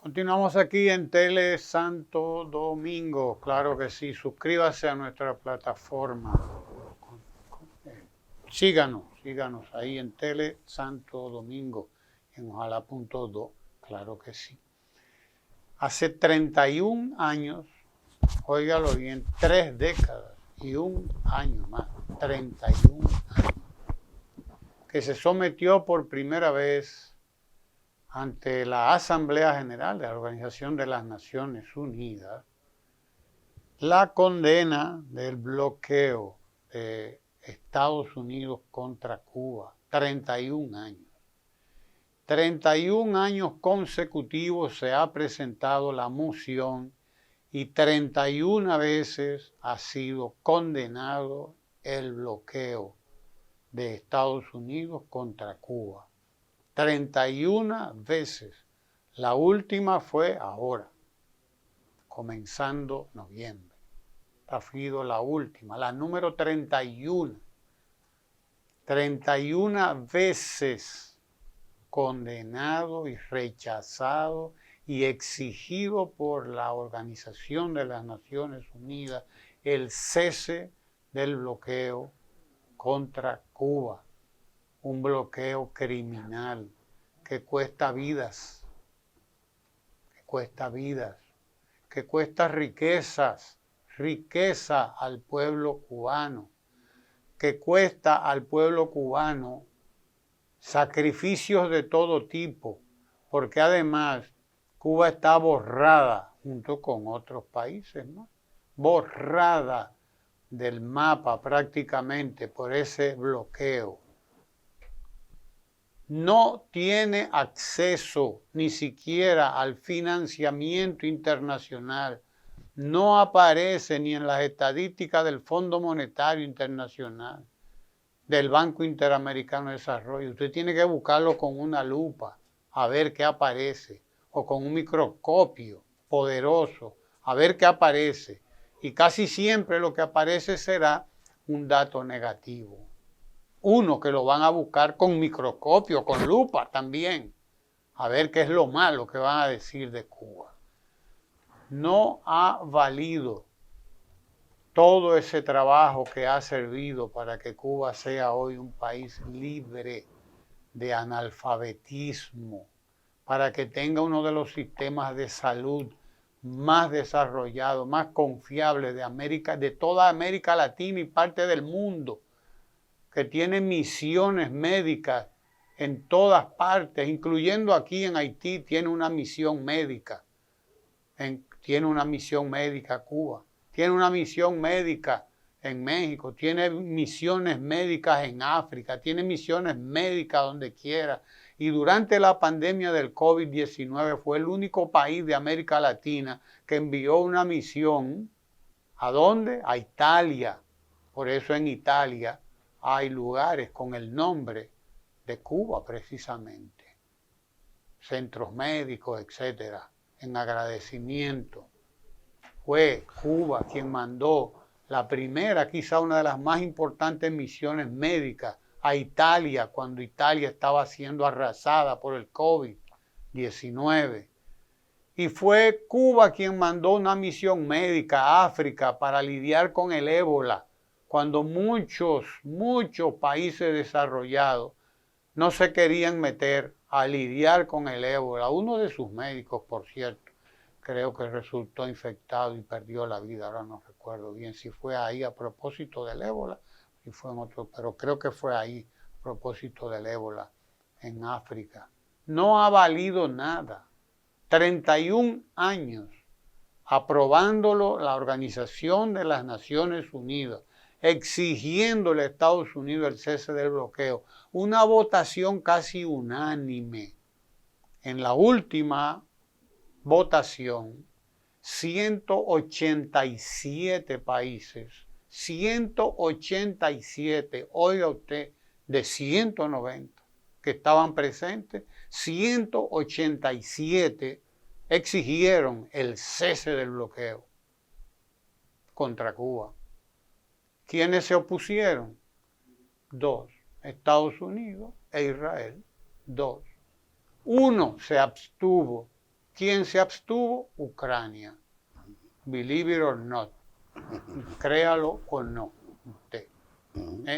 Continuamos aquí en Tele Santo Domingo. Claro que sí. Suscríbase a nuestra plataforma. Síganos ahí en Tele Santo Domingo, en Ojalá.do. Claro que sí. Hace 31 años, óigalo bien, 3 décadas y un año más, 31 años, que se sometió por primera vez ante la Asamblea General de la Organización de las Naciones Unidas la condena del bloqueo de Estados Unidos contra Cuba. 31 años. 31 años consecutivos se ha presentado la moción y 31 veces ha sido condenado el bloqueo de Estados Unidos contra Cuba. 31 veces. La última fue ahora, comenzando noviembre. Ha sido la última, la número 31. 31 veces condenado y rechazado y exigido por la Organización de las Naciones Unidas el cese del bloqueo contra Cuba. Un bloqueo criminal que cuesta vidas, que cuesta riqueza al pueblo cubano, que cuesta al pueblo cubano sacrificios de todo tipo, porque además Cuba está borrada junto con otros países, ¿no? Borrada del mapa prácticamente por ese bloqueo. No tiene acceso ni siquiera al financiamiento internacional. No aparece ni en las estadísticas del Fondo Monetario Internacional, del Banco Interamericano de Desarrollo. Usted tiene que buscarlo con una lupa a ver qué aparece, o con un microscopio poderoso a ver qué aparece. Y casi siempre lo que aparece será un dato negativo. Uno que lo van a buscar con microscopio, con lupa también, a ver qué es lo malo que van a decir de Cuba. No ha valido todo ese trabajo que ha servido para que Cuba sea hoy un país libre de analfabetismo, para que tenga uno de los sistemas de salud más desarrollados, más confiables de América, de toda América Latina y parte del mundo, que tiene misiones médicas en todas partes, incluyendo aquí en Haití, tiene una misión médica. Tiene una misión médica Cuba, tiene una misión médica en México, tiene misiones médicas en África, tiene misiones médicas donde quiera. Y durante la pandemia del COVID-19 fue el único país de América Latina que envió una misión. ¿A dónde? A Italia. Por eso en Italia hay lugares con el nombre de Cuba precisamente, centros médicos, etcétera, en agradecimiento. Fue Cuba quien mandó la primera, quizá una de las más importantes misiones médicas a Italia cuando Italia estaba siendo arrasada por el COVID-19. Y fue Cuba quien mandó una misión médica a África para lidiar con el ébola, cuando muchos países desarrollados no se querían meter a lidiar con el ébola. Uno de sus médicos, por cierto, creo que resultó infectado y perdió la vida. Ahora no recuerdo bien si fue ahí a propósito del ébola, si fue en otro, pero creo que fue ahí a propósito del ébola en África. No ha valido nada. 31 años aprobándolo la Organización de las Naciones Unidas, exigiéndole a Estados Unidos el cese del bloqueo. Una votación casi unánime. En la última votación, 187 países, 187, oiga usted, de 190 que estaban presentes, 187 exigieron el cese del bloqueo contra Cuba. ¿Quiénes se opusieron? 2, Estados Unidos e Israel. 2. 1 se abstuvo, ¿Quién se abstuvo? Ucrania. Believe it or not. Créalo o no. Usted.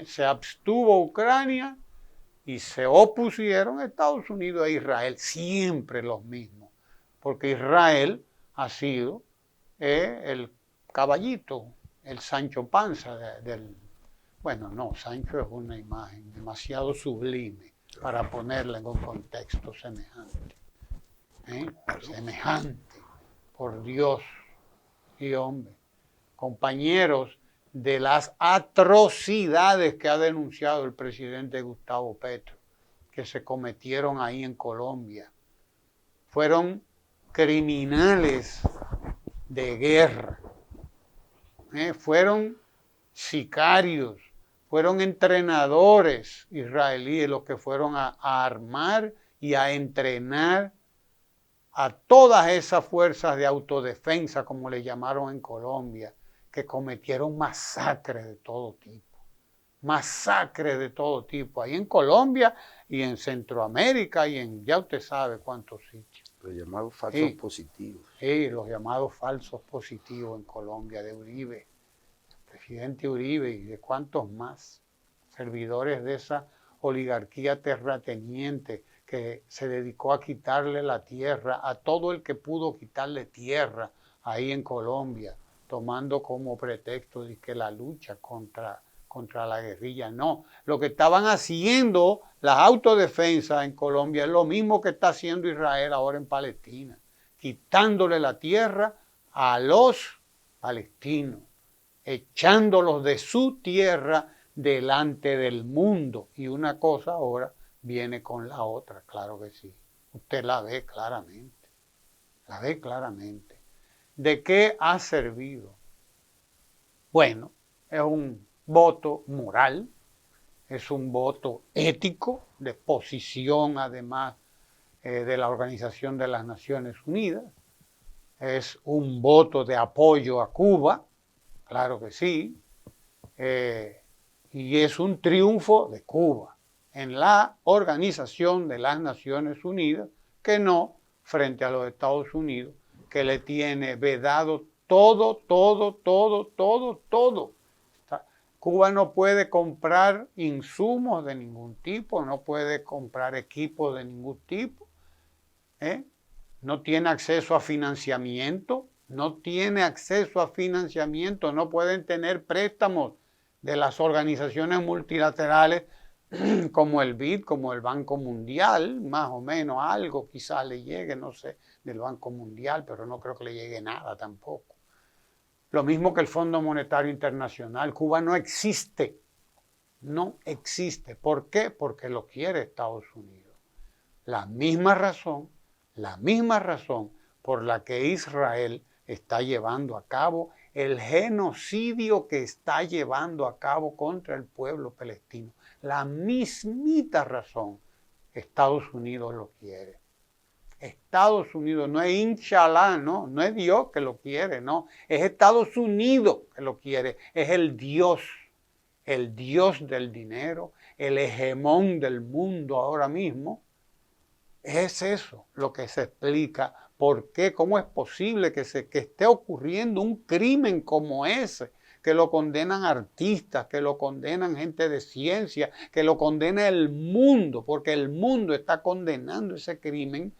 Se abstuvo Ucrania y se opusieron Estados Unidos e Israel. Siempre los mismos. Porque Israel ha sido el caballito, el Sancho Panza del... Bueno, no, Sancho es una imagen demasiado sublime para ponerla en un contexto semejante. Semejante, por Dios y hombre. Compañeros, de las atrocidades que ha denunciado el presidente Gustavo Petro, que se cometieron ahí en Colombia, fueron criminales de guerra, fueron sicarios, fueron entrenadores israelíes los que fueron a armar y a entrenar a todas esas fuerzas de autodefensa, como le llamaron en Colombia, que cometieron masacres de todo tipo. Masacres de todo tipo, ahí en Colombia y en Centroamérica y en ya usted sabe cuántos sitios. Los llamados falsos positivos. Sí, los llamados falsos positivos en Colombia, de Uribe, presidente Uribe y de cuántos más servidores de esa oligarquía terrateniente que se dedicó a quitarle la tierra a todo el que pudo quitarle tierra ahí en Colombia, tomando como pretexto de que la lucha contra la guerrilla. No, lo que estaban haciendo las autodefensas en Colombia es lo mismo que está haciendo Israel ahora en Palestina, quitándole la tierra a los palestinos, echándolos de su tierra delante del mundo. Y una cosa ahora viene con la otra, claro que sí. Usted la ve claramente, la ve claramente. ¿De qué ha servido? Bueno, es un voto moral, es un voto ético, de posición además de la Organización de las Naciones Unidas, es un voto de apoyo a Cuba, claro que sí, y es un triunfo de Cuba en la Organización de las Naciones Unidas, que no frente a los Estados Unidos, que le tiene vedado todo. Cuba no puede comprar insumos de ningún tipo, no puede comprar equipos de ningún tipo, no tiene acceso a financiamiento, no pueden tener préstamos de las organizaciones multilaterales como el BID, como el Banco Mundial, más o menos algo quizás le llegue, no sé, del Banco Mundial, pero no creo que le llegue nada tampoco. Lo mismo que el Fondo Monetario Internacional. Cuba no existe. No existe. ¿Por qué? Porque lo quiere Estados Unidos. La misma razón por la que Israel está llevando a cabo el genocidio que está llevando a cabo contra el pueblo palestino. La mismita razón. Estados Unidos lo quiere. Estados Unidos, no es Inshallah, no es Dios que lo quiere, no, es Estados Unidos que lo quiere, es el Dios del dinero, el hegemón del mundo ahora mismo. Es eso lo que se explica, por qué, cómo es posible que esté ocurriendo un crimen como ese, que lo condenan artistas, que lo condenan gente de ciencia, que lo condena el mundo, porque el mundo está condenando ese crimen,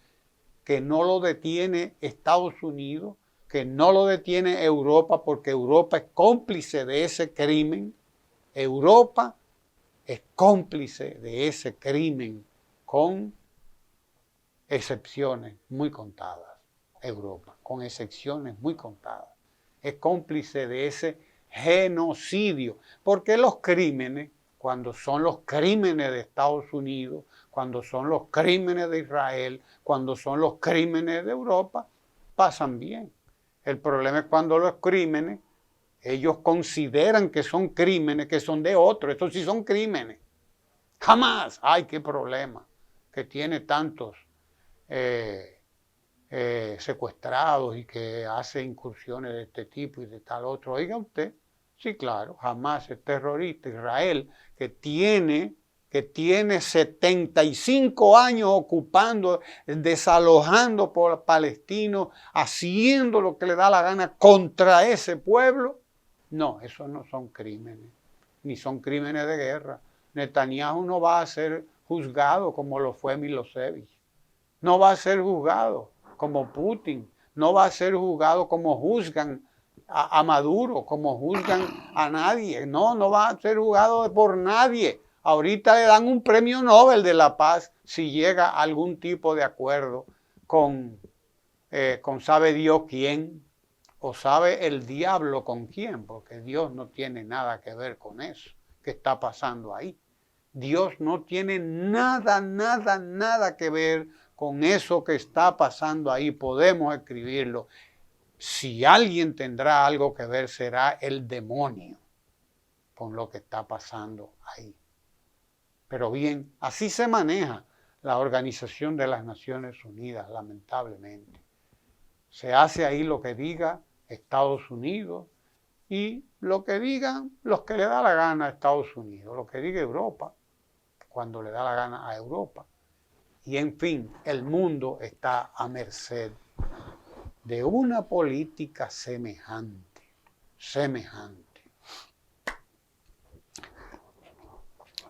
que no lo detiene Estados Unidos, que no lo detiene Europa, porque Europa es cómplice de ese crimen. Europa es cómplice de ese crimen, con excepciones muy contadas. Europa, con excepciones muy contadas, es cómplice de ese genocidio, porque los crímenes, cuando son los crímenes de Estados Unidos, cuando son los crímenes de Israel, cuando son los crímenes de Europa, pasan bien. El problema es cuando los crímenes, ellos consideran que son crímenes, que son de otros. Estos sí son crímenes. Jamás. ¡Ay, qué problema! Que tiene tantos secuestrados y que hace incursiones de este tipo y de tal otro. Oiga usted, sí, claro, jamás es terrorista. Israel, que tiene que tiene 75 años ocupando, desalojando por palestinos, haciendo lo que le da la gana contra ese pueblo. No, eso no son crímenes, ni son crímenes de guerra. Netanyahu no va a ser juzgado como lo fue Milosevic. No va a ser juzgado como Putin. No va a ser juzgado como juzgan a Maduro, como juzgan a nadie. No, no va a ser juzgado por nadie. Ahorita le dan un premio Nobel de la Paz si llega a algún tipo de acuerdo con sabe Dios quién, o sabe el diablo con quién, porque Dios no tiene nada que ver con eso que está pasando ahí. Dios no tiene nada que ver con eso que está pasando ahí. Podemos escribirlo. Si alguien tendrá algo que ver, será el demonio con lo que está pasando ahí. Pero bien, así se maneja la Organización de las Naciones Unidas, lamentablemente. Se hace ahí lo que diga Estados Unidos y lo que digan los que le da la gana a Estados Unidos, lo que diga Europa, cuando le da la gana a Europa. Y en fin, el mundo está a merced de una política semejante.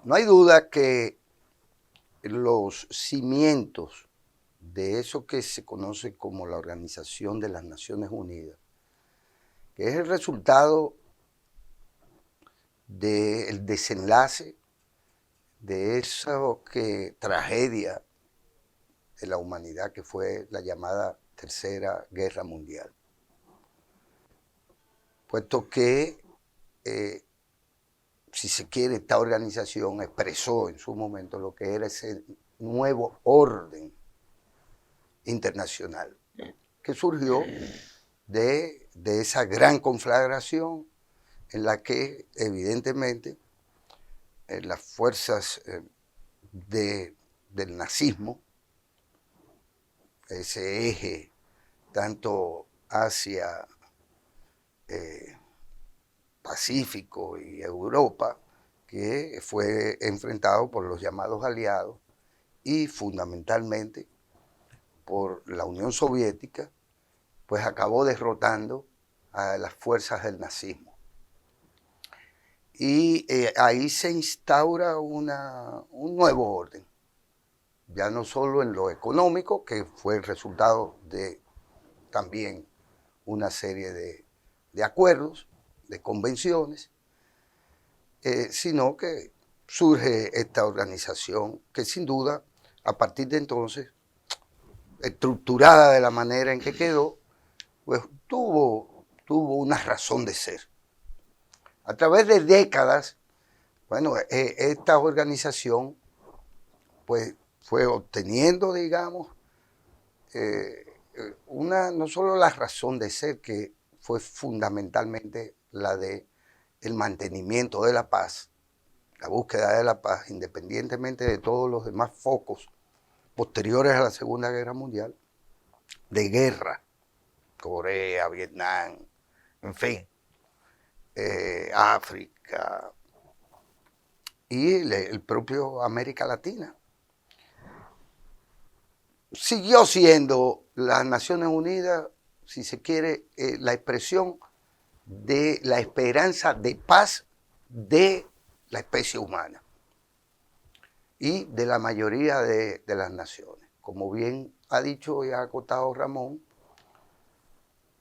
No hay duda que los cimientos de eso que se conoce como la Organización de las Naciones Unidas, que es el resultado del desenlace de esa tragedia de la humanidad que fue la llamada Tercera Guerra Mundial. Puesto que, si se quiere, esta organización expresó en su momento lo que era ese nuevo orden internacional que surgió de esa gran conflagración en la que evidentemente las fuerzas del nazismo, ese eje tanto hacia Pacífico y Europa, que fue enfrentado por los llamados aliados y fundamentalmente por la Unión Soviética, pues acabó derrotando a las fuerzas del nazismo. Y ahí se instaura un nuevo orden, ya no solo en lo económico, que fue el resultado de también una serie de acuerdos, de convenciones, sino que surge esta organización que sin duda, a partir de entonces, estructurada de la manera en que quedó, pues tuvo una razón de ser. A través de décadas, bueno, esta organización pues fue obteniendo, digamos, no solo la razón de ser, que fue fundamentalmente la de el mantenimiento de la paz, la búsqueda de la paz, independientemente de todos los demás focos posteriores a la Segunda Guerra Mundial, de guerra, Corea, Vietnam, en fin, África y el propio América Latina. Siguió siendo las Naciones Unidas, si se quiere, la expresión de la esperanza de paz de la especie humana y de la mayoría de las naciones. Como bien ha dicho y ha acotado Ramón,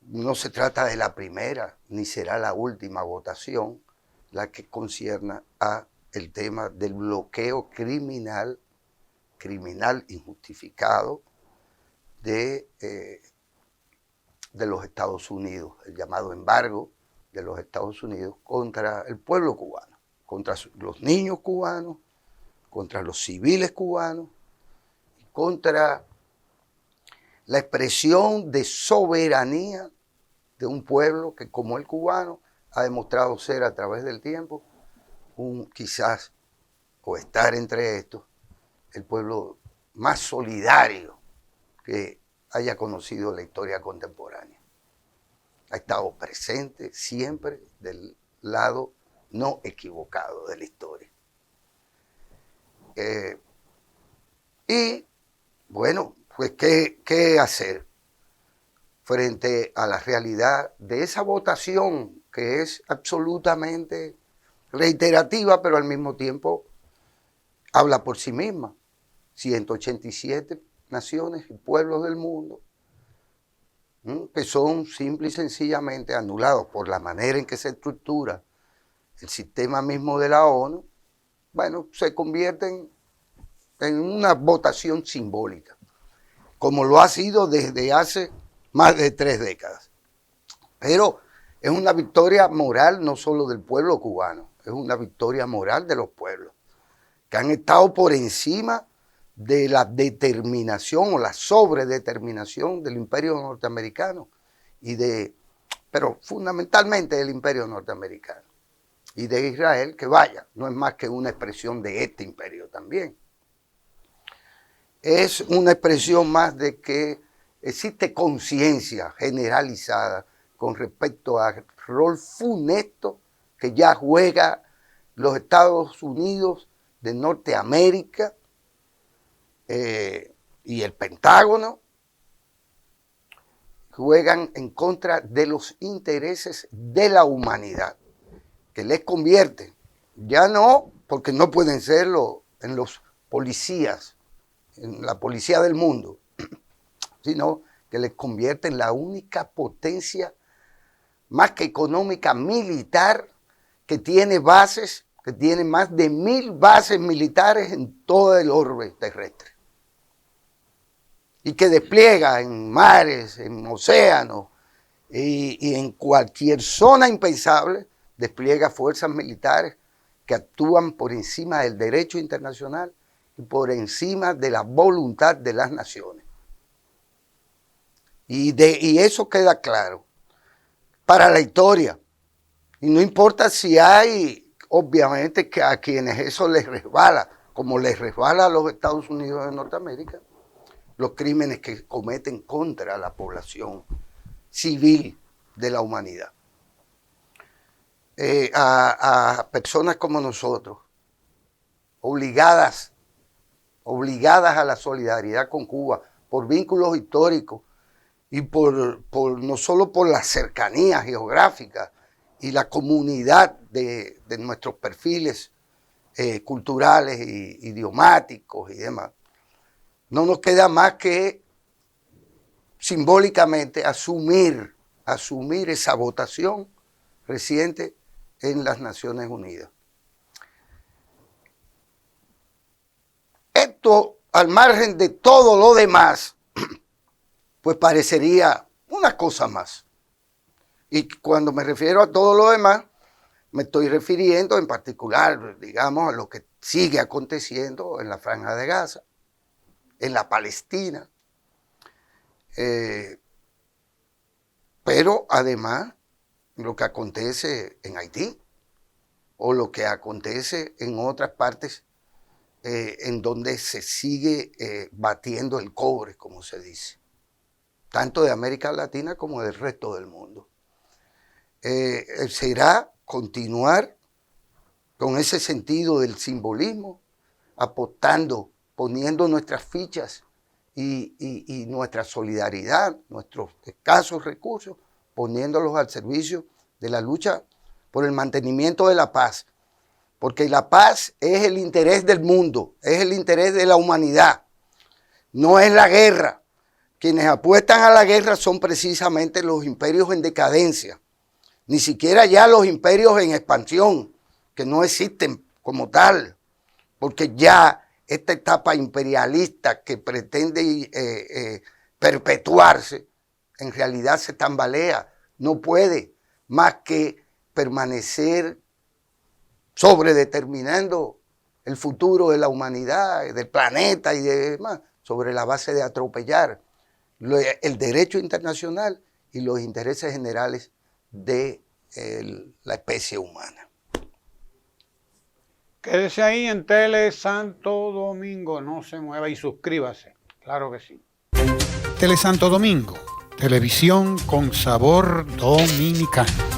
no se trata de la primera ni será la última votación la que concierna a el tema del bloqueo criminal injustificado de los Estados Unidos, el llamado embargo de los Estados Unidos contra el pueblo cubano, contra los niños cubanos, contra los civiles cubanos, contra la expresión de soberanía de un pueblo que, como el cubano, ha demostrado ser a través del tiempo quizás, o estar entre estos, el pueblo más solidario que haya conocido la historia contemporánea. Ha estado presente siempre del lado no equivocado de la historia. Y bueno, pues ¿qué hacer frente a la realidad de esa votación que es absolutamente reiterativa, pero al mismo tiempo habla por sí misma? 187 naciones y pueblos del mundo que son simple y sencillamente anulados por la manera en que se estructura el sistema mismo de la ONU, bueno, se convierten en una votación simbólica, como lo ha sido desde hace más de 3 décadas. Pero es una victoria moral no solo del pueblo cubano, es una victoria moral de los pueblos que han estado por encima de la determinación o la sobredeterminación del imperio norteamericano pero fundamentalmente del imperio norteamericano y de Israel, que vaya, no es más que una expresión de este imperio también. Es una expresión más de que existe conciencia generalizada con respecto al rol funesto que ya juega los Estados Unidos de Norteamérica y el Pentágono, juegan en contra de los intereses de la humanidad, que les convierte, ya no porque no pueden serlo en los policías, en la policía del mundo, sino que les convierte en la única potencia más que económica, militar, que tiene bases, que tiene más de 1000 bases militares en todo el orbe terrestre. Y que despliega en mares, en océanos y en cualquier zona impensable, despliega fuerzas militares que actúan por encima del derecho internacional y por encima de la voluntad de las naciones. Y eso queda claro para la historia. Y no importa si hay, obviamente, que a quienes eso les resbala, como les resbala a los Estados Unidos de Norteamérica, los crímenes que cometen contra la población civil de la humanidad. A personas como nosotros, obligadas a la solidaridad con Cuba por vínculos históricos y no solo por la cercanía geográfica y la comunidad de nuestros perfiles culturales y idiomáticos y demás, no nos queda más que simbólicamente asumir esa votación reciente en las Naciones Unidas. Esto, al margen de todo lo demás, pues parecería una cosa más. Y cuando me refiero a todo lo demás, me estoy refiriendo en particular, digamos, a lo que sigue aconteciendo en la Franja de Gaza, en la Palestina, pero además lo que acontece en Haití o lo que acontece en otras partes en donde se sigue batiendo el cobre, como se dice, tanto de América Latina como del resto del mundo. Será continuar con ese sentido del simbolismo, apostando, poniendo nuestras fichas y nuestra solidaridad, nuestros escasos recursos, poniéndolos al servicio de la lucha por el mantenimiento de la paz. Porque la paz es el interés del mundo, es el interés de la humanidad, no es la guerra. Quienes apuestan a la guerra son precisamente los imperios en decadencia, ni siquiera ya los imperios en expansión, que no existen como tal, porque ya esta etapa imperialista que pretende perpetuarse, en realidad se tambalea, no puede más que permanecer sobredeterminando el futuro de la humanidad, del planeta y demás, sobre la base de atropellar el derecho internacional y los intereses generales de la especie humana. Quédese ahí en Tele Santo Domingo, no se mueva y suscríbase, claro que sí. Tele Santo Domingo, televisión con sabor dominicano.